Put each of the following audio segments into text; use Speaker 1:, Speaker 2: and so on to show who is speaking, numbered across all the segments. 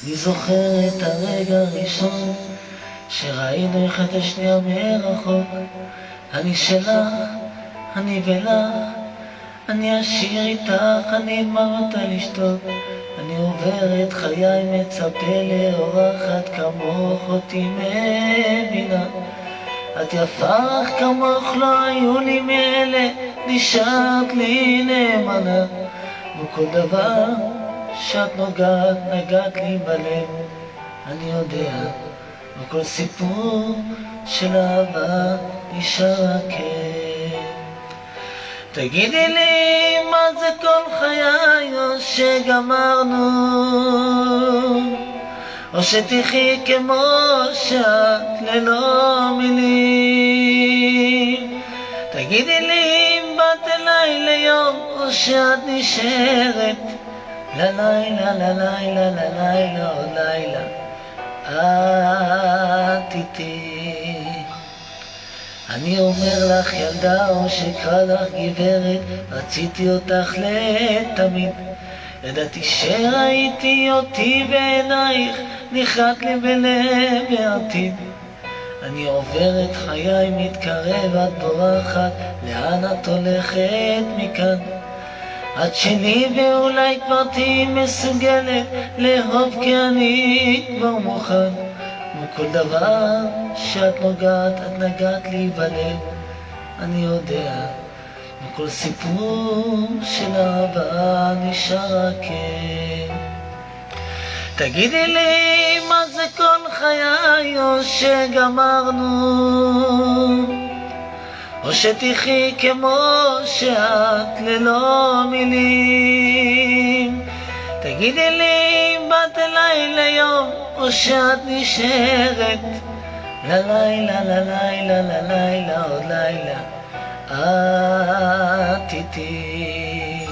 Speaker 1: אני זוכר את הרגע הראשון שראינו אחד את השנייה מרחוק. אני שלך, אני ולך, אני אשיר איתך, אני אמרת לשתוק. אני עובר את חיי מצפה לאורחת כמוך אותי מבינה. את יפה אך כמוך לא היו לי מאלה, נשארת לי נאמנה. וכל דבר שאת נוגעת, נגעת לי בלב. אני יודע, וכל סיפור של אהבה נשאר הכאב. תגידי לי מה זה כל חיי, או שגמרנו, או שתחי כמו שאת ללא מילים. תגידי לי אם באת אליי ליום, או שאת נשארת ללילה, ללילה, ללילה, עוד לילה את איתי. אני אומר לך ילדה, או שקרא לך גברת, רציתי אותך לתמיד. ידעתי שראיתי אותי בעינייך, נחרט לי בלב העתיד. אני עובר את חיי, מתקרב, את בורחת, לאן את הולכת מכאן? את שלי ואולי כבר תהי מסוגלת לאהוב, כי אני כבר מוכן. וכל דבר שאת נוגעת, את נגעת לי בלב. אני יודע, וכל סיפור של אהבה נשאר הכאב. תגידי לי מה זה כל חיי, או שגמרנו, או שתחי כמו שאת ללא מילים. תגידי לי אם באת אליי ליום, או שאת נשארת ללילה, ללילה, ללילה, עוד לילה את איתי.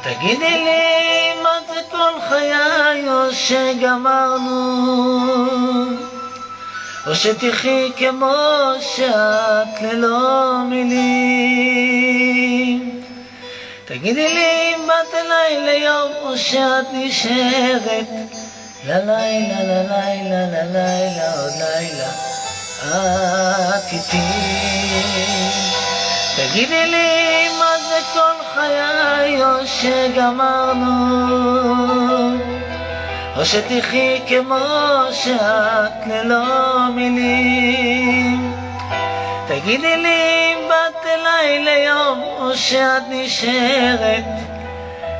Speaker 1: תגידי לי מה זה כל חיי, או שגמרנו, או שתחי כמו שאת ללא מילים. תגידי לי אם באת אליי ליום, או שאת נשארת ללילה, ללילה, ללילה, עוד לילה את איתי. תגידי לי מה זה כל חיי, או שגמרנו, או שתחי כמו שאת ללא מילים. תגידי לי אם באת אליי ליום, או שאת נשארת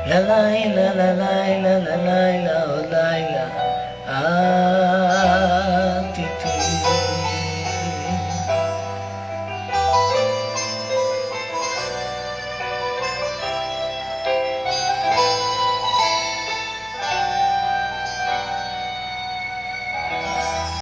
Speaker 1: ללילה, ללילה, ללילה, עוד לילה